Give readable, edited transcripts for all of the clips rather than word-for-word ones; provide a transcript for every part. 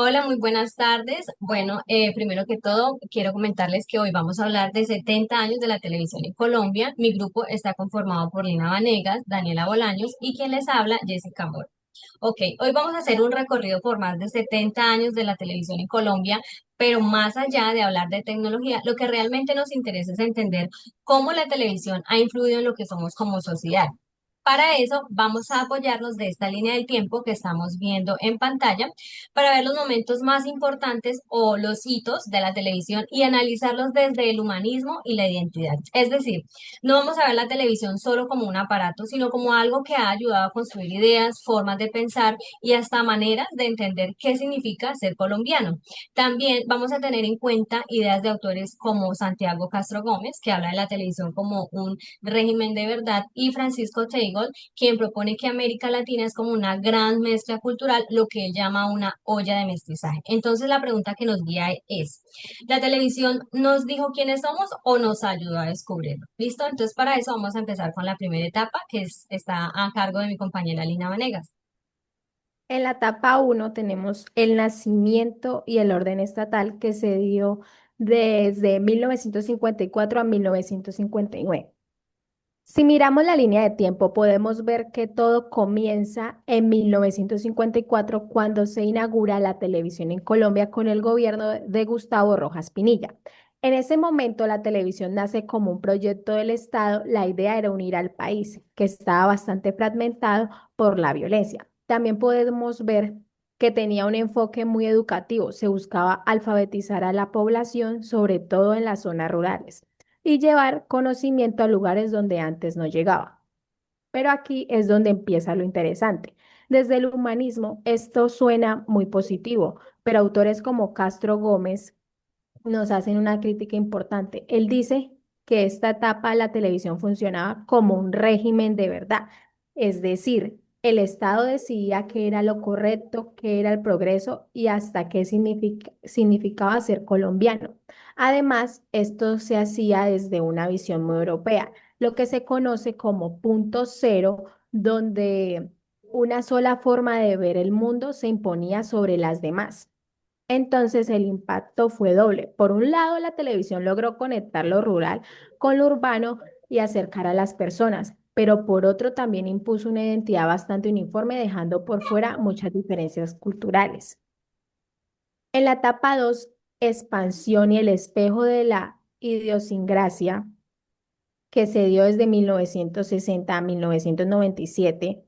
Hola, muy buenas tardes. Bueno, primero que todo, quiero comentarles que hoy vamos a hablar de 70 años de la televisión en Colombia. Mi grupo está conformado por Lina Vanegas, Daniela Bolaños y quien les habla, Jessica Mora. Ok, hoy vamos a hacer un recorrido por más de 70 años de la televisión en Colombia, pero más allá de hablar de tecnología, lo que realmente nos interesa es entender cómo la televisión ha influido en lo que somos como sociedad. Para eso vamos a apoyarnos de esta línea del tiempo que estamos viendo en pantalla para ver los momentos más importantes o los hitos de la televisión y analizarlos desde el humanismo y la identidad. Es decir, no vamos a ver la televisión solo como un aparato, sino como algo que ha ayudado a construir ideas, formas de pensar y hasta maneras de entender qué significa ser colombiano. También vamos a tener en cuenta ideas de autores como Santiago Castro Gómez, que habla de la televisión como un régimen de verdad, y Francisco Teigol, quien propone que América Latina es como una gran mezcla cultural, lo que él llama una olla de mestizaje. Entonces la pregunta que nos guía es, ¿la televisión nos dijo quiénes somos o nos ayudó a descubrirlo? ¿Listo? Entonces para eso vamos a empezar con la primera etapa, está a cargo de mi compañera Lina Vanegas. En la etapa uno tenemos el nacimiento y el orden estatal que se dio desde 1954 a 1959. Si miramos la línea de tiempo, podemos ver que todo comienza en 1954 cuando se inaugura la televisión en Colombia con el gobierno de Gustavo Rojas Pinilla. En ese momento la televisión nace como un proyecto del Estado. La idea era unir al país, que estaba bastante fragmentado por la violencia. También podemos ver que tenía un enfoque muy educativo. Se buscaba alfabetizar a la población, sobre todo en las zonas rurales, y llevar conocimiento a lugares donde antes no llegaba. Pero aquí es donde empieza lo interesante. Desde el humanismo, esto suena muy positivo, pero autores como Castro Gómez nos hacen una crítica importante. Él dice que esta etapa de la televisión funcionaba como un régimen de verdad, es decir, el Estado decidía qué era lo correcto, qué era el progreso y hasta qué significaba ser colombiano. Además, esto se hacía desde una visión muy europea, lo que se conoce como punto cero, donde una sola forma de ver el mundo se imponía sobre las demás. Entonces el impacto fue doble. Por un lado, la televisión logró conectar lo rural con lo urbano y acercar a las personas, pero por otro también impuso una identidad bastante uniforme, dejando por fuera muchas diferencias culturales. En la etapa 2, expansión y el espejo de la idiosincrasia, que se dio desde 1960 a 1997.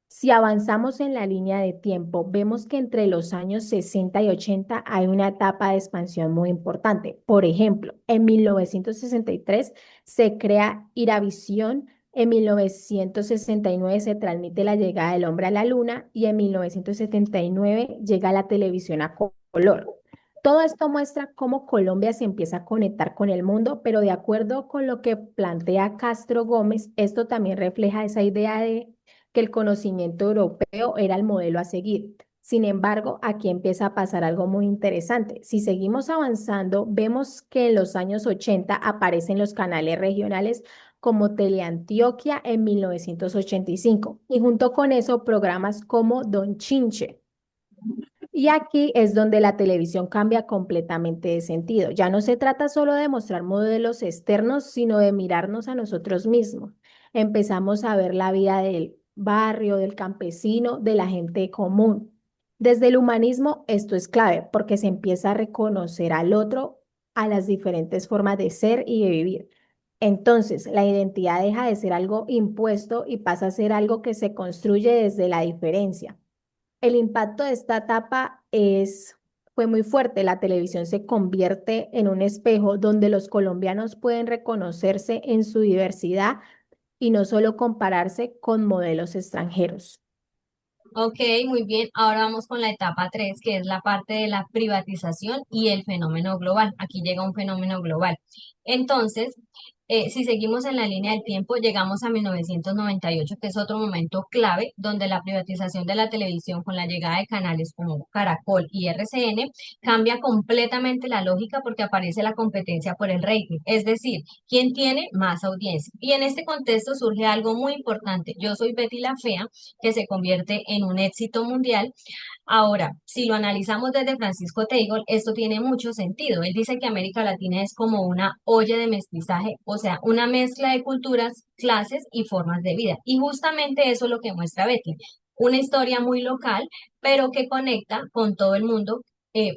Si avanzamos en la línea de tiempo, vemos que entre los años 60 y 80 hay una etapa de expansión muy importante. Por ejemplo, en 1963 se crea Iravisión, en 1969 se transmite la llegada del hombre a la luna y en 1979 llega la televisión a color. Todo esto muestra cómo Colombia se empieza a conectar con el mundo, pero de acuerdo con lo que plantea Castro Gómez, esto también refleja esa idea de que el conocimiento europeo era el modelo a seguir. Sin embargo, aquí empieza a pasar algo muy interesante. Si seguimos avanzando, vemos que en los años 80 aparecen los canales regionales como Teleantioquia en 1985 y junto con eso programas como Don Chinche. Y aquí es donde la televisión cambia completamente de sentido. Ya no se trata solo de mostrar modelos externos, sino de mirarnos a nosotros mismos. Empezamos a ver la vida del barrio, del campesino, de la gente común. Desde el humanismo, esto es clave porque se empieza a reconocer al otro, a las diferentes formas de ser y de vivir. Entonces, la identidad deja de ser algo impuesto y pasa a ser algo que se construye desde la diferencia. El impacto de esta etapa fue muy fuerte. La televisión se convierte en un espejo donde los colombianos pueden reconocerse en su diversidad y no solo compararse con modelos extranjeros. Ok, muy bien. Ahora vamos con la etapa 3, que es la parte de la privatización y el fenómeno global. Aquí llega un fenómeno global. Entonces, Si seguimos en la línea del tiempo, llegamos a 1998, que es otro momento clave, donde la privatización de la televisión con la llegada de canales como Caracol y RCN cambia completamente la lógica porque aparece la competencia por el rating, es decir, quién tiene más audiencia. Y en este contexto surge algo muy importante. Yo soy Betty la Fea, que se convierte en un éxito mundial. Ahora, si lo analizamos desde Francisco Teigol, esto tiene mucho sentido. Él dice que América Latina es como una olla de mestizaje, o sea, una mezcla de culturas, clases y formas de vida. Y justamente eso es lo que muestra Betty. Una historia muy local, pero que conecta con todo el mundo,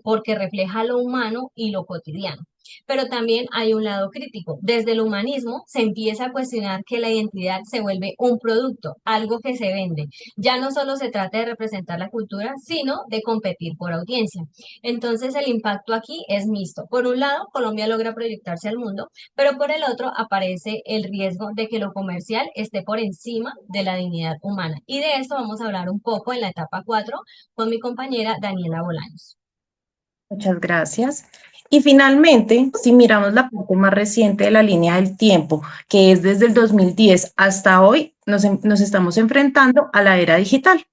porque refleja lo humano y lo cotidiano. Pero también hay un lado crítico. Desde el humanismo se empieza a cuestionar que la identidad se vuelve un producto, algo que se vende. Ya no solo se trata de representar la cultura, sino de competir por audiencia. Entonces el impacto aquí es mixto. Por un lado, Colombia logra proyectarse al mundo, pero por el otro aparece el riesgo de que lo comercial esté por encima de la dignidad humana. Y de esto vamos a hablar un poco en la etapa 4 con mi compañera Daniela Bolaños. Muchas gracias. Y finalmente, si miramos la parte más reciente de la línea del tiempo, que es desde el 2010 hasta hoy, nos estamos enfrentando a la era digital.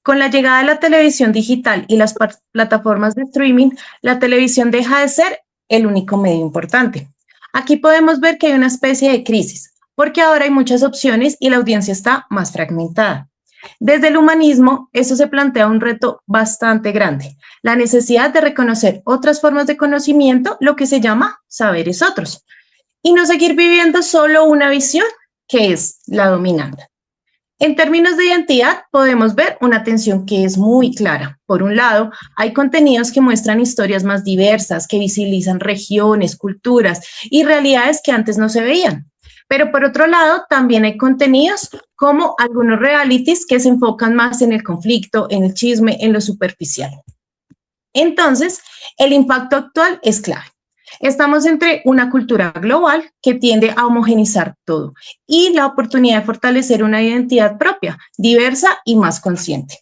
Con la llegada de la televisión digital y las plataformas de streaming, la televisión deja de ser el único medio importante. Aquí podemos ver que hay una especie de crisis, porque ahora hay muchas opciones y la audiencia está más fragmentada. Desde el humanismo, eso se plantea un reto bastante grande, la necesidad de reconocer otras formas de conocimiento, lo que se llama saberes otros, y no seguir viviendo solo una visión que es la dominante. En términos de identidad, podemos ver una tensión que es muy clara. Por un lado, hay contenidos que muestran historias más diversas, que visibilizan regiones, culturas y realidades que antes no se veían. Pero por otro lado, también hay contenidos como algunos realities que se enfocan más en el conflicto, en el chisme, en lo superficial. Entonces, el impacto actual es clave. Estamos entre una cultura global que tiende a homogenizar todo y la oportunidad de fortalecer una identidad propia, diversa y más consciente.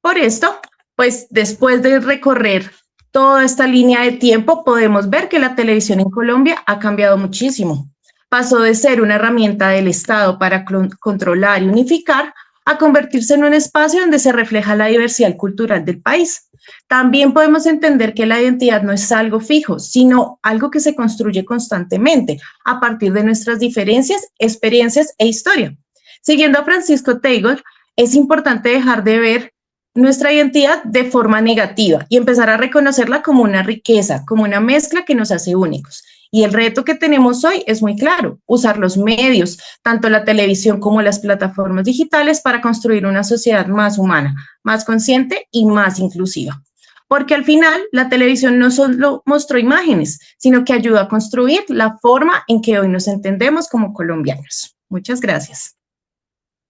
Por esto, pues después de recorrer toda esta línea de tiempo, podemos ver que la televisión en Colombia ha cambiado muchísimo. Pasó de ser una herramienta del Estado para controlar y unificar a convertirse en un espacio donde se refleja la diversidad cultural del país. También podemos entender que la identidad no es algo fijo, sino algo que se construye constantemente a partir de nuestras diferencias, experiencias e historia. Siguiendo a Francisco Teigol, es importante dejar de ver nuestra identidad de forma negativa y empezar a reconocerla como una riqueza, como una mezcla que nos hace únicos. Y el reto que tenemos hoy es muy claro, usar los medios, tanto la televisión como las plataformas digitales, para construir una sociedad más humana, más consciente y más inclusiva. Porque al final la televisión no solo mostró imágenes, sino que ayuda a construir la forma en que hoy nos entendemos como colombianos. Muchas gracias.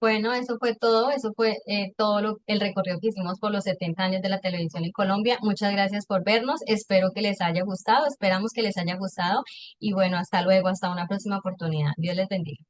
Bueno, eso fue el recorrido que hicimos por los 70 años de la televisión en Colombia. Muchas gracias por vernos, espero que les haya gustado, esperamos que les haya gustado y bueno, hasta luego, hasta una próxima oportunidad. Dios les bendiga.